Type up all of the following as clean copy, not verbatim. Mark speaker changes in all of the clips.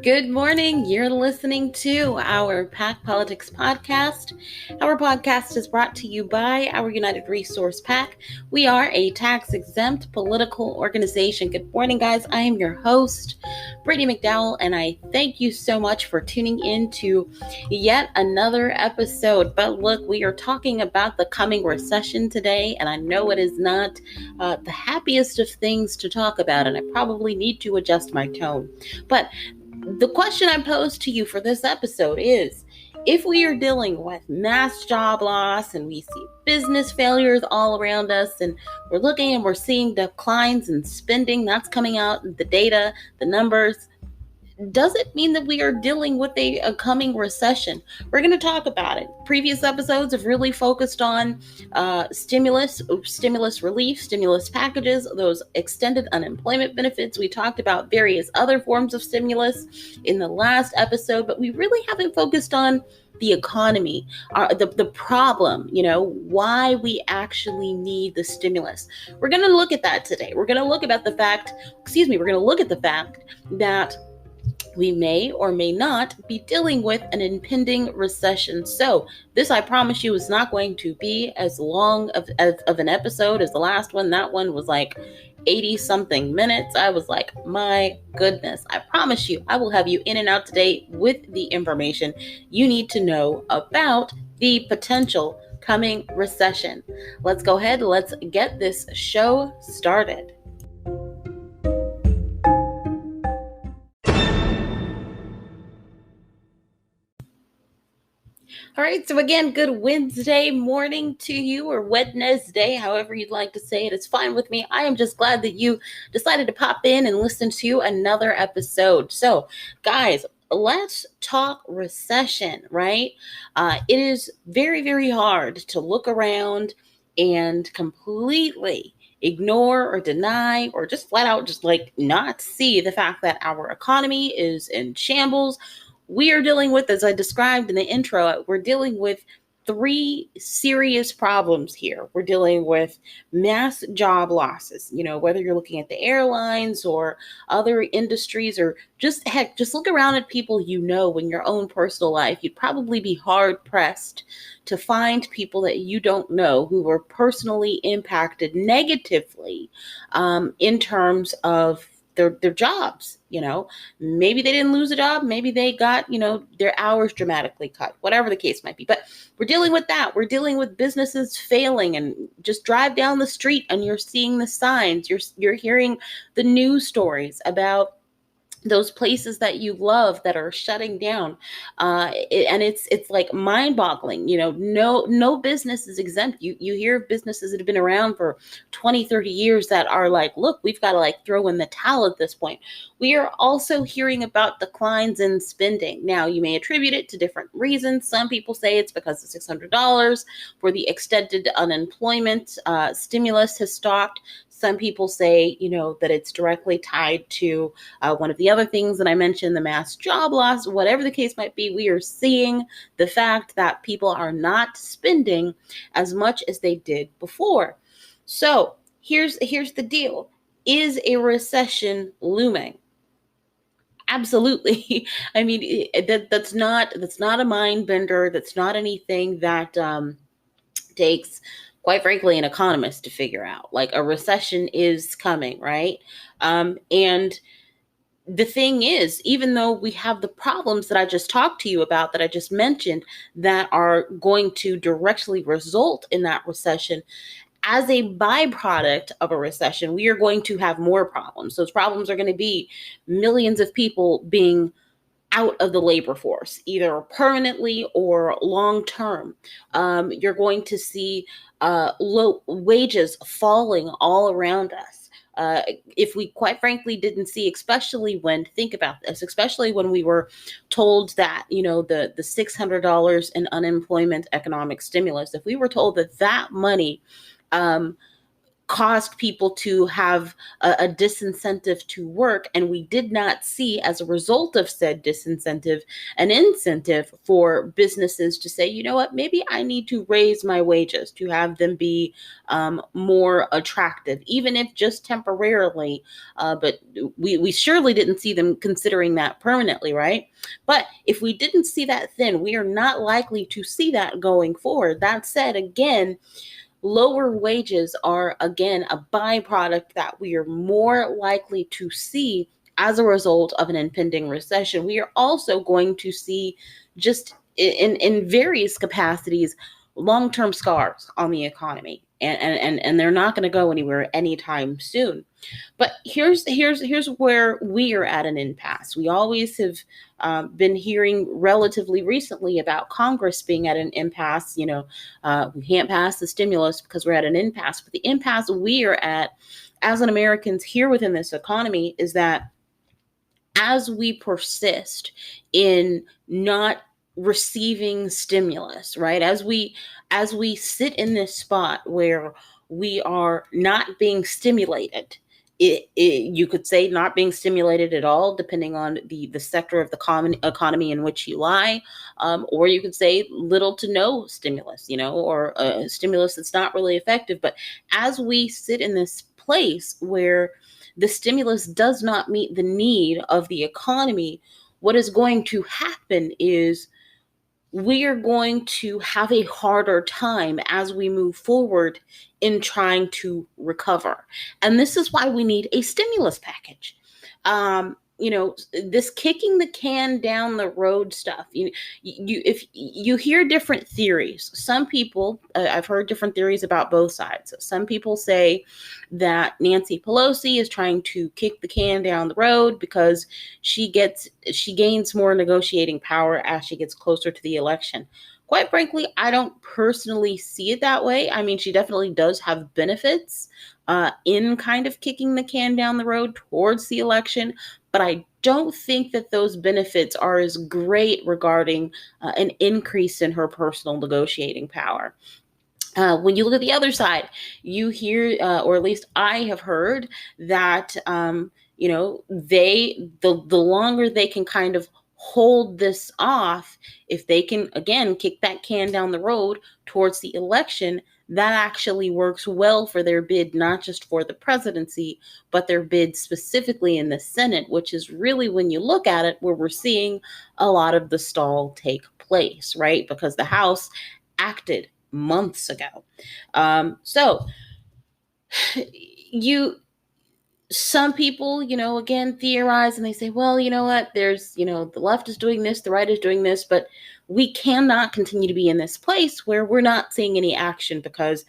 Speaker 1: Good morning. You're listening to our PAC Politics podcast. Our podcast is brought to you by our United Resource PAC. We are a tax-exempt political organization. Good morning, guys. I am your host, Brittany McDowell, and I thank you so much for tuning in to yet another episode. But look, we are talking about the coming recession today, and I know it is not the happiest of things to talk about, and I probably need to adjust my tone. But the question I pose to you for this episode is, if we are dealing with mass job loss and we see business failures all around us and we're looking and we're seeing declines in spending, that's coming out, the data, the numbers, does it mean that we are dealing with a coming recession? We're going to talk about it. Previous episodes have really focused on stimulus relief, stimulus packages, those extended unemployment benefits. We talked about various other forms of stimulus in the last episode, but we really haven't focused on the economy, the problem, why we actually need the stimulus. We're going to look at that today. We're going to look at the fact that we may or may not be dealing with an impending recession. So this, I promise you, is not going to be as long of an episode as the last one. That one was like 80 something minutes. I was like, my goodness. I promise you, I will have you in and out today with the information you need to know about the potential coming recession. Let's go ahead. Let's get this show started. All right, so again, good Wednesday morning to you, or Wednesday, however you'd like to say it. It's fine with me. I am just glad that you decided to pop in and listen to another episode. So, guys, let's talk recession, right? It is very, very hard to look around and completely ignore or deny or just flat out just not see the fact that our economy is in shambles. We are dealing with, as I described in the intro, we're dealing with three serious problems here. We're dealing with mass job losses, whether you're looking at the airlines or other industries, or just look around at people in your own personal life. You'd probably be hard pressed to find people that you don't know who were personally impacted negatively in terms of their jobs. Maybe they didn't lose a job, maybe they got their hours dramatically cut, whatever the case might be. But we're dealing with that. We're dealing with businesses failing, and just drive down the street and you're seeing the signs, you're hearing the news stories about those places that you love that are shutting down, and it's like mind-boggling. No business is exempt. You hear of businesses that have been around for 20, 30 years that are like, look, we've got to throw in the towel at this point. We are also hearing about declines in spending. Now, you may attribute it to different reasons. Some people say it's because the $600 for the extended unemployment stimulus has stopped. Some people say, that it's directly tied to one of the other things that I mentioned, the mass job loss. Whatever the case might be, we are seeing the fact that people are not spending as much as they did before. So here's the deal. Is a recession looming? Absolutely. I mean, that's not a mind bender. That's not anything that takes, quite frankly, an economist to figure out. A recession is coming, right? And the thing is, even though we have the problems that I just talked to you about, that I just mentioned, that are going to directly result in that recession, as a byproduct of a recession, we are going to have more problems. Those problems are going to be millions of people being out of the labor force, either permanently or long term. You're going to see low wages falling all around us. If we, quite frankly, didn't see, especially when we were told that, the $600 in unemployment economic stimulus, if we were told that money caused people to have a disincentive to work. And we did not see, as a result of said disincentive, an incentive for businesses to say, you know what, maybe I need to raise my wages to have them be more attractive, even if just temporarily. But we surely didn't see them considering that permanently, right? But if we didn't see that then, we are not likely to see that going forward. That said, again, lower wages are, again, a byproduct that we are more likely to see as a result of an impending recession. We are also going to see, just in various capacities, long-term scars on the economy. And they're not going to go anywhere anytime soon. But here's where we are at an impasse. We always have been hearing relatively recently about Congress being at an impasse. We can't pass the stimulus because we're at an impasse. But the impasse we are at as an Americans here within this economy is that as we persist in not receiving stimulus, right? As we sit in this spot where we are not being stimulated, you could say not being stimulated at all, depending on the sector of the economy in which you lie, or you could say little to no stimulus, or a stimulus that's not really effective. But as we sit in this place where the stimulus does not meet the need of the economy, what is going to happen is we are going to have a harder time as we move forward in trying to recover. And this is why we need a stimulus package. This kicking the can down the road stuff, if you hear different theories, some people, I've heard different theories about both sides. Some people say that Nancy Pelosi is trying to kick the can down the road because she gains more negotiating power as she gets closer to the election. Quite frankly, I don't personally see it that way. I mean, she definitely does have benefits in kind of kicking the can down the road towards the election, but I don't think that those benefits are as great regarding an increase in her personal negotiating power. When you look at the other side, you hear, or at least I have heard, that the longer they can kind of hold this off, if they can again kick that can down the road towards the election, that actually works well for their bid, not just for the presidency, but their bid specifically in the Senate, which is really, when you look at it, where we're seeing a lot of the stall take place, right? Because the House acted months ago. Some people, again, theorize and they say, well, you know what, there's, the left is doing this, the right is doing this, but we cannot continue to be in this place where we're not seeing any action because,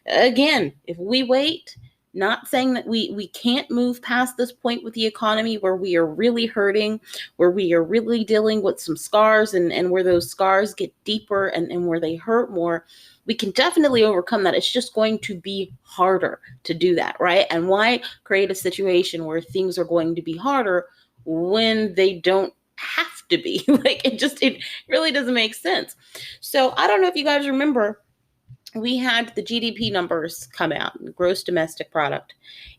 Speaker 1: again, if we wait, not saying that we can't move past this point with the economy where we are really hurting, where we are really dealing with some scars and where those scars get deeper and where they hurt more, we can definitely overcome that. It's just going to be harder to do that, right? And why create a situation where things are going to be harder when they don't have to be? It really doesn't make sense. So I don't know if you guys remember, we had the GDP numbers come out, gross domestic product.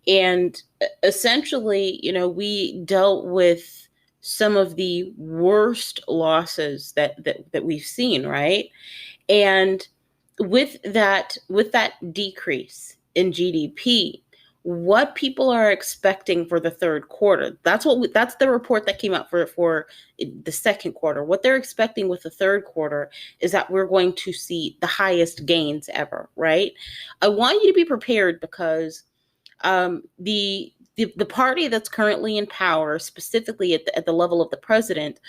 Speaker 1: And essentially, we dealt with some of the worst losses that we've seen, right? And with that decrease in GDP, what people are expecting for the third quarter, that's the report that came out for the second quarter. What they're expecting with the third quarter is that we're going to see the highest gains ever, right? I want you to be prepared because the party that's currently in power, specifically at the level of the president,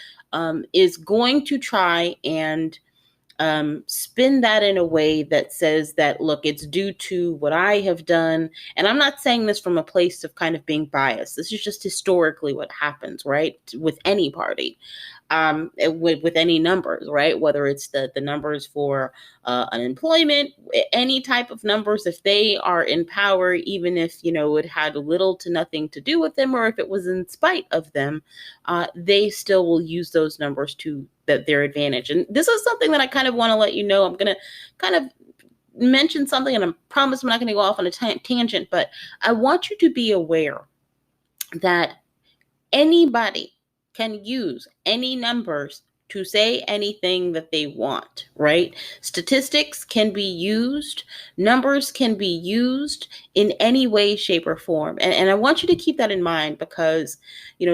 Speaker 1: is going to try and spin that in a way that says that, look, it's due to what I have done. And I'm not saying this from a place of kind of being biased. This is just historically what happens, right? With any party, with any numbers, right? Whether it's the numbers for unemployment, any type of numbers, if they are in power, even if, it had little to nothing to do with them, or if it was in spite of them, they still will use those numbers to their advantage. And this is something that I kind of want to let you know. I'm going to kind of mention something, and I promise I'm not going to go off on a tangent, but I want you to be aware that anybody can use any numbers to say anything that they want, right? Statistics can be used, numbers can be used in any way, shape, or form. And I want you to keep that in mind, because,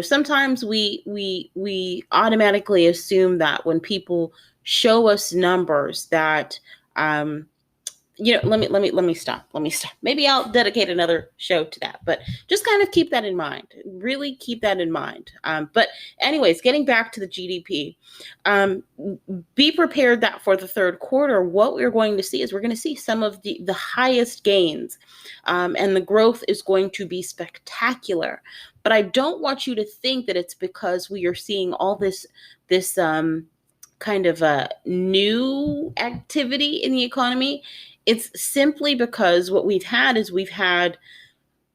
Speaker 1: sometimes we automatically assume that when people show us numbers that let me stop. Maybe I'll dedicate another show to that, but just kind of keep that in mind. Really keep that in mind. But anyways, getting back to the GDP, be prepared that for the third quarter, what we're going to see is we're going to see some of the highest gains, and the growth is going to be spectacular. But I don't want you to think that it's because we are seeing all this kind of a new activity in the economy. It's simply because what we've had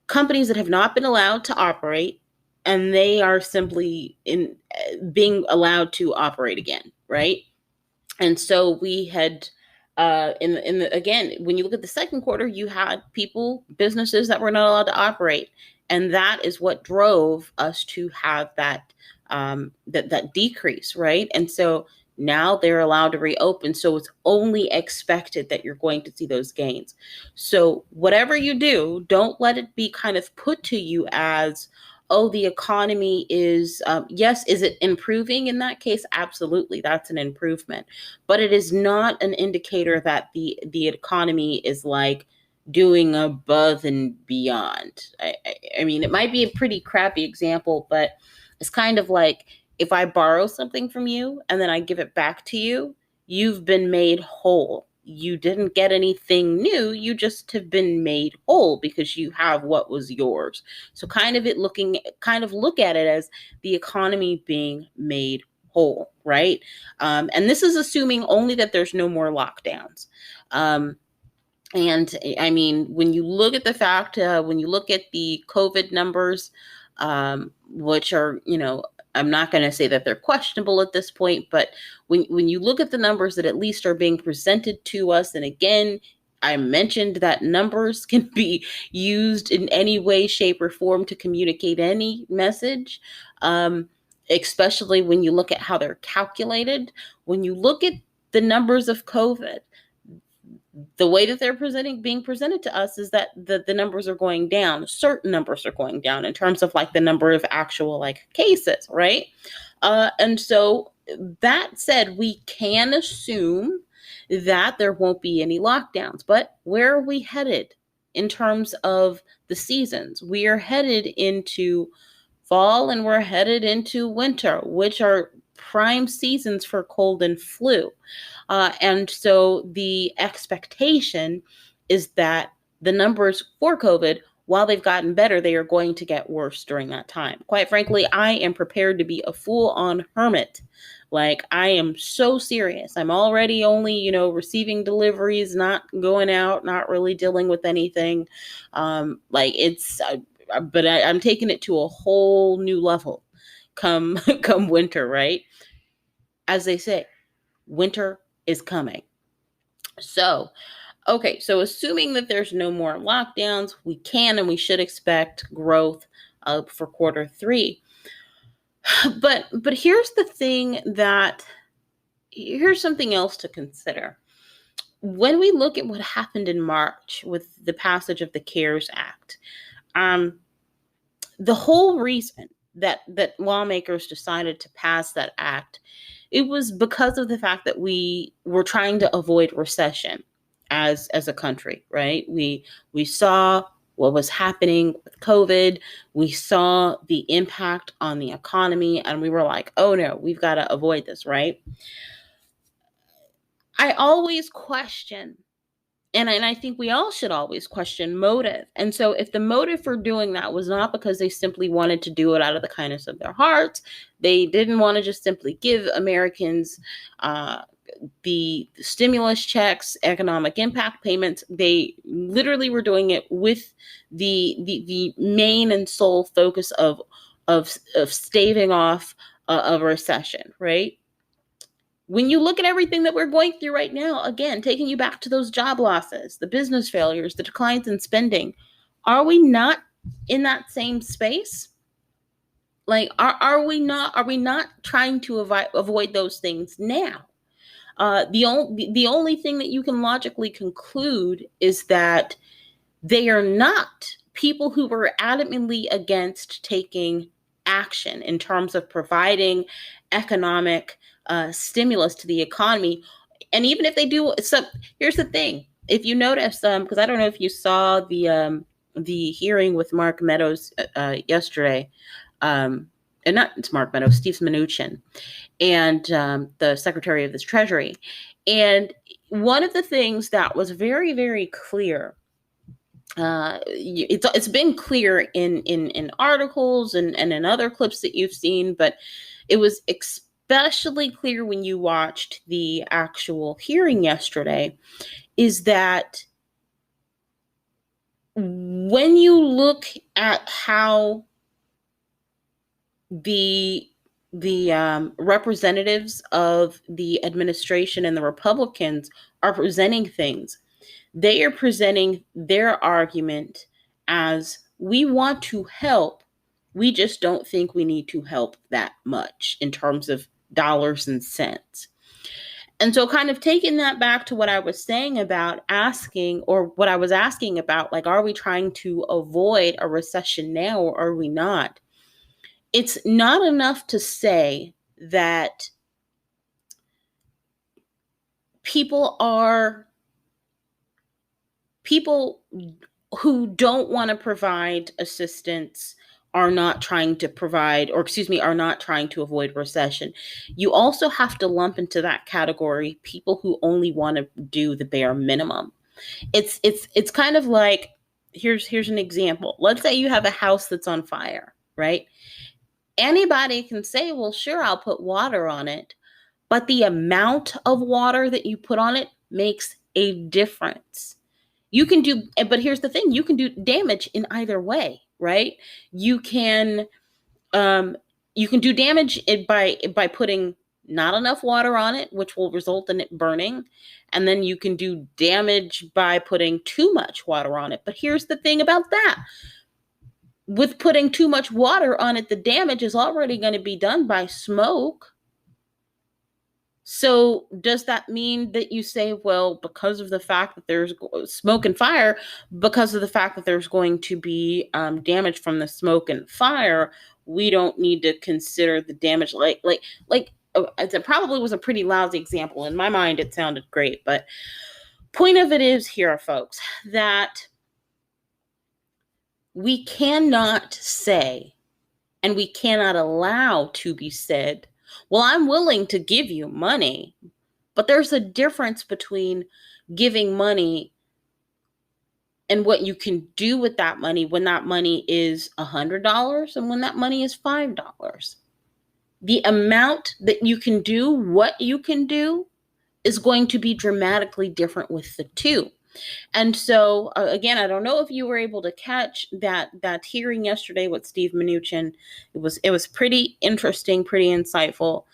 Speaker 1: companies that have not been allowed to operate, and they are simply being allowed to operate again, right? And so we had again, when you look at the second quarter, you had businesses that were not allowed to operate, and that is what drove us to have that that decrease, right? And so now they're allowed to reopen, so it's only expected that you're going to see those gains. So whatever you do, don't let it be kind of put to you as, oh, the economy is, yes, is it improving in that case? Absolutely, that's an improvement. But it is not an indicator that the economy is like doing above and beyond. I mean, it might be a pretty crappy example, but it's kind of like, if I borrow something from you and then I give it back to you, you've been made whole. You didn't get anything new. You just have been made whole because you have what was yours. So kind of look at it as the economy being made whole, right? And this is assuming only that there's no more lockdowns. And I mean, when you look at the fact, when you look at the COVID numbers, which are, I'm not going to say that they're questionable at this point, but when you look at the numbers that at least are being presented to us, and again, I mentioned that numbers can be used in any way, shape, or form to communicate any message, especially when you look at how they're calculated. When you look at the numbers of COVID, the way that they're being presented to us is that the numbers are going down. Certain numbers are going down in terms of like the number of actual like cases, right? And so that said, we can assume that there won't be any lockdowns. But where are we headed in terms of the seasons? We are headed into fall and we're headed into winter, which are prime seasons for cold and flu. And so the expectation is that the numbers for COVID, while they've gotten better, they are going to get worse during that time. Quite frankly, I am prepared to be a full-on hermit. Like, I am so serious. I'm already only, receiving deliveries, not going out, not really dealing with anything. I'm taking it to a whole new level come winter, right? As they say, winter is coming. So, okay, so assuming that there's no more lockdowns, we can and we should expect growth for quarter three. But here's something else to consider. When we look at what happened in March with the passage of the CARES Act, the whole reason that lawmakers decided to pass that act, it was because of the fact that we were trying to avoid recession as a country, right? We saw what was happening with COVID. We saw the impact on the economy, and we were like, oh no, we've got to avoid this, right? I always question, and I think we all should always question motive. And so if the motive for doing that was not because they simply wanted to do it out of the kindness of their hearts, they didn't want to just simply give Americans the stimulus checks, economic impact payments, they literally were doing it with the main and sole focus of staving off a recession, right? When you look at everything that we're going through right now, again, taking you back to those job losses, the business failures, the declines in spending, are we not in that same space? Like, are we not trying to avoid those things now? The only thing that you can logically conclude is that they are not people who were adamantly against taking action in terms of providing economic stimulus to the economy. And even if they do, so here's the thing: if you notice, because I don't know if you saw the hearing with Mark Meadows yesterday, and not it's Mark Meadows, Steve Mnuchin, and the Secretary of the Treasury, and one of the things that was very, very clear, it's been clear in articles and in other clips that you've seen, but it was especially clear when you watched the actual hearing yesterday, is that when you look at how the representatives of the administration and the Republicans are presenting things, they are presenting their argument as, we want to help, we just don't think we need to help that much in terms of dollars and cents. And so, kind of taking that back to what I was saying about asking, or what I was asking about, like, are we trying to avoid a recession now, or are we not? It's not enough to say that people who don't want to provide assistance are not trying to provide, or excuse me, are not trying to avoid recession. You also have to lump into that category people who only want to do the bare minimum. It's kind of like, here's an example. Let's say you have a house that's on fire, right? Anybody can say, well, sure, I'll put water on it, but the amount of water that you put on it makes a difference. You can do, but here's the thing, you can do damage in either way, right? You can do damage by putting not enough water on it, which will result in it burning. And then you can do damage by putting too much water on it. But here's the thing about that. With putting too much water on it, the damage is already going to be done by smoke. So does that mean that you say, well, because of the fact that there's smoke and fire, because of the fact that there's going to be damage from the smoke and fire, we don't need to consider the damage? It probably was a pretty lousy example. In my mind, it sounded great. But point of it is here, folks, that we cannot say, and we cannot allow to be said, well, I'm willing to give you money, but there's a difference between giving money and what you can do with that money when that money is $100 and when that money is $5. The amount that you can do, what you can do, is going to be dramatically different with the two. And so, again, I don't know if you were able to catch that hearing yesterday with Steve Mnuchin. It was pretty interesting, pretty insightful.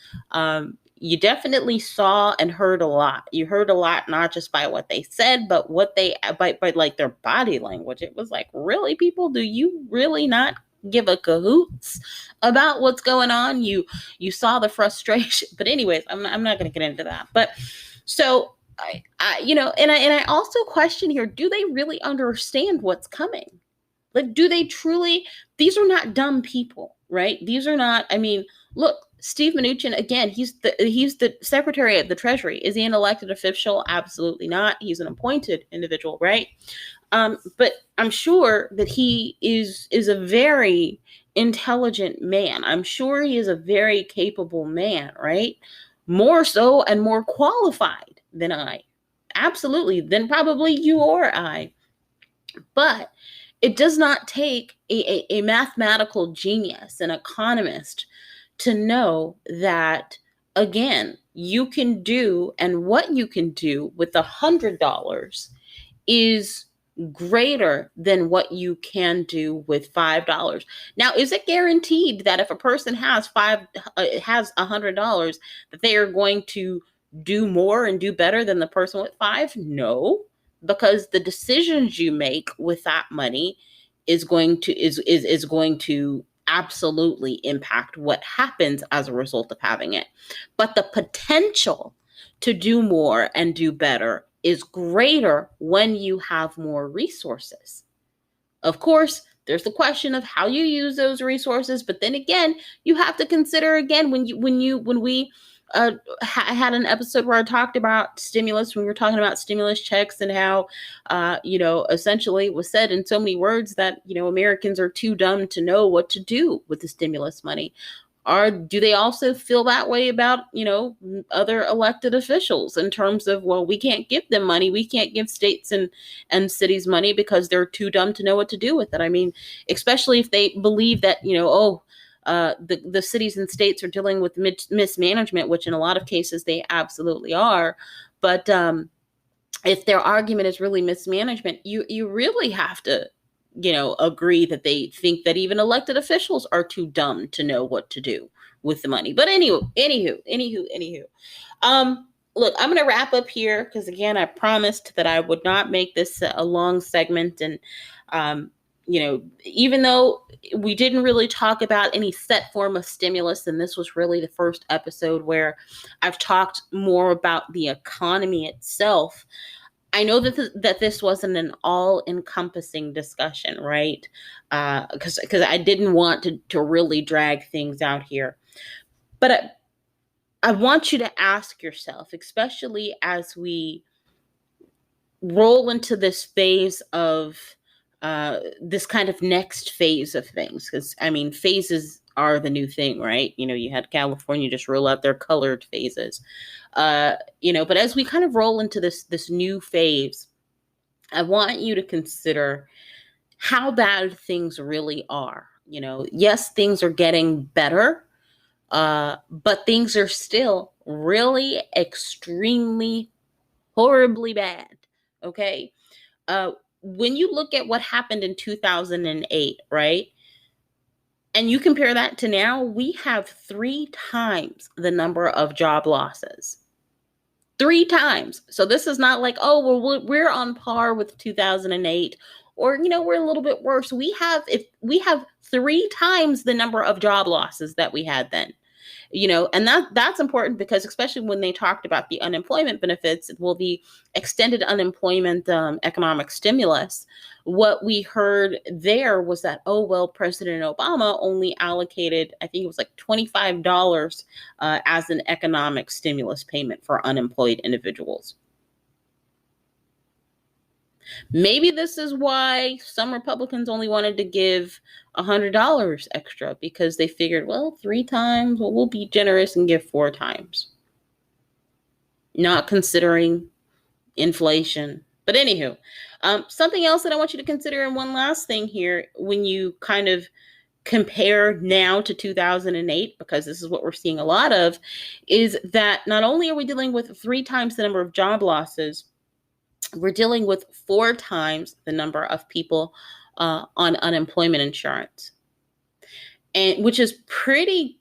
Speaker 1: You definitely saw and heard a lot. You heard a lot, not just by what they said, but what by like their body language. It was like, really, people, do you really not give a cahoots about what's going on? You saw the frustration. But anyways, I'm not going to get into that. But so, I also question here, do they really understand what's coming? Like, do they truly? These are not dumb people, right? These are not, look, Steve Mnuchin, again, he's the Secretary of the Treasury. Is he an elected official? Absolutely not. He's an appointed individual, right? But I'm sure that he is a very intelligent man. I'm sure he is a very capable man, right? More so and more qualified than I. Absolutely, than probably you or I. But it does not take a mathematical genius, an economist, to know that, again, you can do, and what you can do with $100 is greater than what you can do with $5. Now, is it guaranteed that if a person has $100 that they are going to do more and do better than the person with 5? No, because the decisions you make with that money is going to absolutely impact what happens as a result of having it. But the potential to do more and do better is greater when you have more resources. Of course, there's the question of how you use those resources, but then again, you have to consider again when we had an episode where I talked about stimulus, when we were talking about stimulus checks and how essentially it was said in so many words that Americans are too dumb to know what to do with the stimulus money. Do they also feel that way about other elected officials in terms of, well, we can't give them money, we can't give states and cities money because they're too dumb to know what to do with it? I mean, especially if they believe that the cities and states are dealing with mismanagement, which in a lot of cases they absolutely are. But if their argument is really mismanagement, you really have to agree that they think that even elected officials are too dumb to know what to do with the money. But anywho. Look, I'm going to wrap up here because, again, I promised that I would not make this a long segment. And, even though we didn't really talk about any set form of stimulus, and this was really the first episode where I've talked more about the economy itself, I know that this wasn't an all-encompassing discussion, right? Because I didn't want to really drag things out here. But I want you to ask yourself, especially as we roll into this phase of this kind of next phase of things, because, I mean, phases are the new thing, right? You had California just roll out their colored phases. But as we kind of roll into this new phase, I want you to consider how bad things really are. Yes, things are getting better, but things are still really extremely horribly bad. Okay. When you look at what happened in 2008, right? And you compare that to now, we have 3 times the number of job losses. 3 times. So this is not like, oh, well, we're on par with 2008, or, we're a little bit worse. We have 3 times the number of job losses that we had then. And that's important because, especially when they talked about the unemployment benefits, well, the extended unemployment economic stimulus, what we heard there was that, oh, well, President Obama only allocated, I think it was like $25 as an economic stimulus payment for unemployed individuals. Maybe this is why some Republicans only wanted to give $100 extra, because they figured, well, 3 times, well, we'll be generous and give 4 times. Not considering inflation. But anywho, something else that I want you to consider, and one last thing here, when you kind of compare now to 2008, because this is what we're seeing a lot of, is that not only are we dealing with 3 times the number of job losses, we're dealing with 4 times the number of people on unemployment insurance, and which is pretty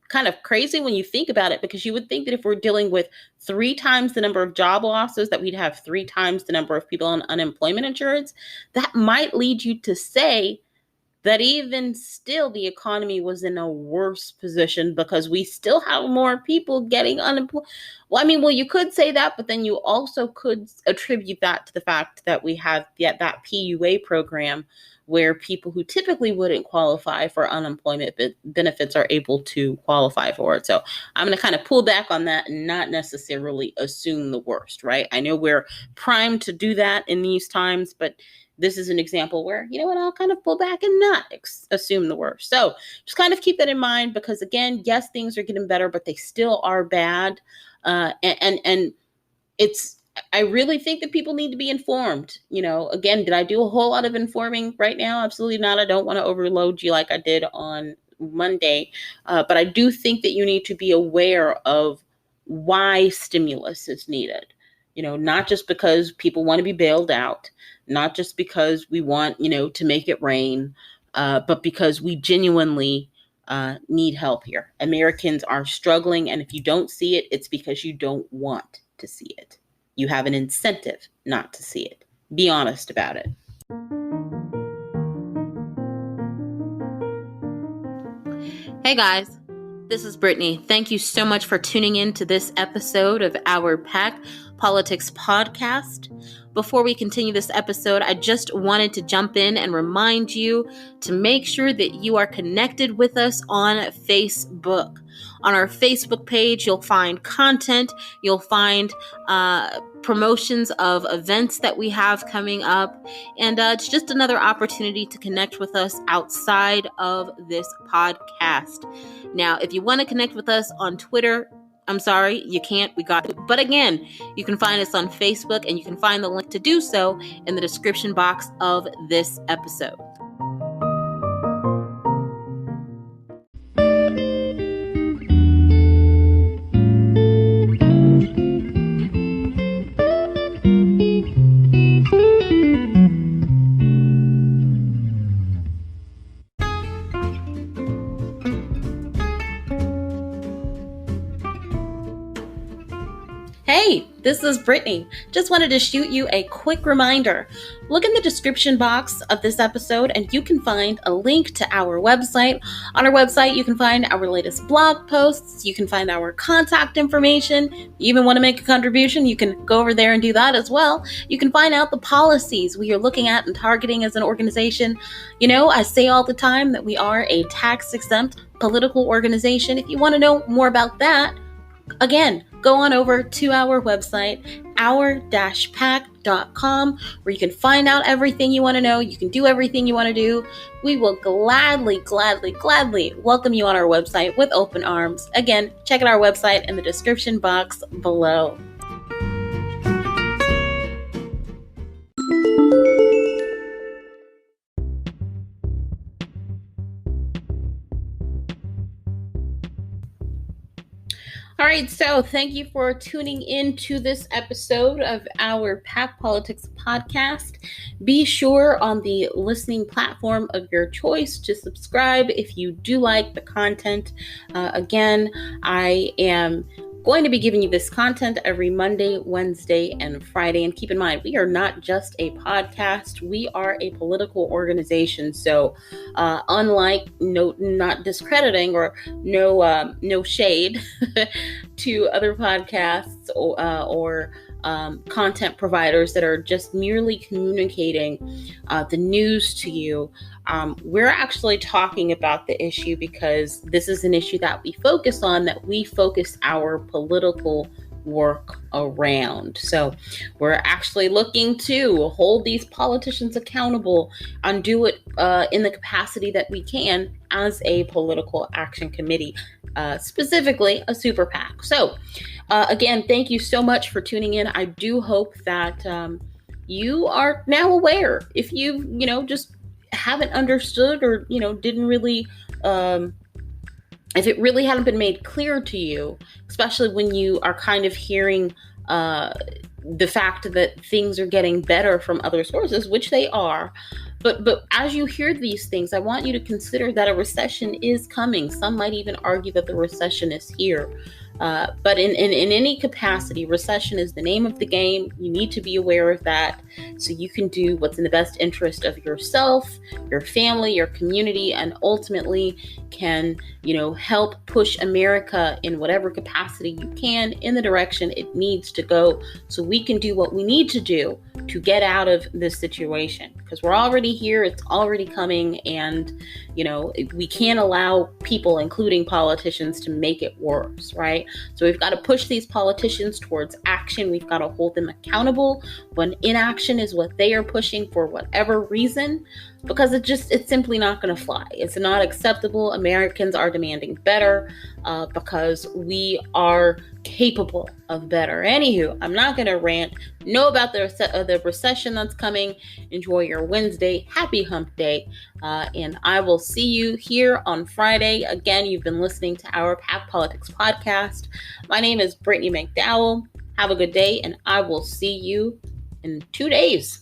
Speaker 1: kind of crazy when you think about it, because you would think that if we're dealing with 3 times the number of job losses, that we'd have 3 times the number of people on unemployment insurance. That might lead you to say that even still the economy was in a worse position because we still have more people getting unemployed. Well, you could say that, but then you also could attribute that to the fact that we have that PUA program where people who typically wouldn't qualify for unemployment benefits are able to qualify for it. So I'm going to kind of pull back on that and not necessarily assume the worst, right? I know we're primed to do that in these times, but this is an example where, I'll kind of pull back and not assume the worst. So just kind of keep that in mind, because, again, yes, things are getting better, but they still are bad. And I really think that people need to be informed. Again, did I do a whole lot of informing right now? Absolutely not. I don't want to overload you like I did on Monday. But I do think that you need to be aware of why stimulus is needed. Not just because people want to be bailed out, not just because we want, to make it rain, but because we genuinely need help here. Americans are struggling, and if you don't see it, it's because you don't want to see it. You have an incentive not to see it. Be honest about it. Hey guys, this is Brittany. Thank you so much for tuning in to this episode of our PAC Politics podcast. Before we continue this episode, I just wanted to jump in and remind you to make sure that you are connected with us on Facebook. On our Facebook page, you'll find content, you'll find promotions of events that we have coming up, and it's just another opportunity to connect with us outside of this podcast. Now, if you want to connect with us on Twitter, I'm sorry, you can't, we got it. But again, you can find us on Facebook, and you can find the link to do so in the description box of this episode. Hey, this is Brittany. Just wanted to shoot you a quick reminder. Look in the description box of this episode and you can find a link to our website. On our website, you can find our latest blog posts. You can find our contact information. You even want to make a contribution, you can go over there and do that as well. You can find out the policies we are looking at and targeting as an organization. You know, I say all the time that we are a tax-exempt political organization. If you want to know more about that, again, go on over to our website, our-pac.com, where you can find out everything you want to know. You can do everything you want to do. We will gladly welcome you on our website with open arms. Again, check out our website in the description box below. All right, so thank you for tuning in to this episode of our PAC Politics podcast. Be sure on the listening platform of your choice to subscribe if you do like the content. Again, I am going to be giving you this content every Monday, Wednesday, and Friday. And keep in mind, we are not just a podcast. We are a political organization. So unlike not discrediting or no shade to other podcasts or content providers that are just merely communicating the news to you, we're actually talking about the issue because this is an issue that we focus on, that we focus our political work around. So we're actually looking to hold these politicians accountable and do it in the capacity that we can as a political action committee, specifically a super PAC. So again, thank you so much for tuning in. I do hope that you are now aware. If you just haven't understood or didn't really if it really hadn't been made clear to you, especially when you are kind of hearing the fact that things are getting better from other sources, which they are, but as you hear these things, I want you to consider that a recession is coming. Some might even argue that the recession is here. But in any capacity, recession is the name of the game. You need to be aware of that so you can do what's in the best interest of yourself, your family, your community, and ultimately can, help push America in whatever capacity you can in the direction it needs to go so we can do what we need to do to get out of this situation. Because we're already here, it's already coming, and, we can't allow people, including politicians, to make it worse, right? So we've got to push these politicians towards action. We've got to hold them accountable when inaction is what they are pushing for whatever reason, because it's simply not going to fly. It's not acceptable. Americans are demanding better because we are capable of better. Anywho, I'm not going to rant. Know about the recession that's coming. Enjoy your Wednesday. Happy hump day. And I will see you here on Friday. Again, you've been listening to our PAC Politics podcast. My name is Brittany McDowell. Have a good day, and I will see you in 2 days.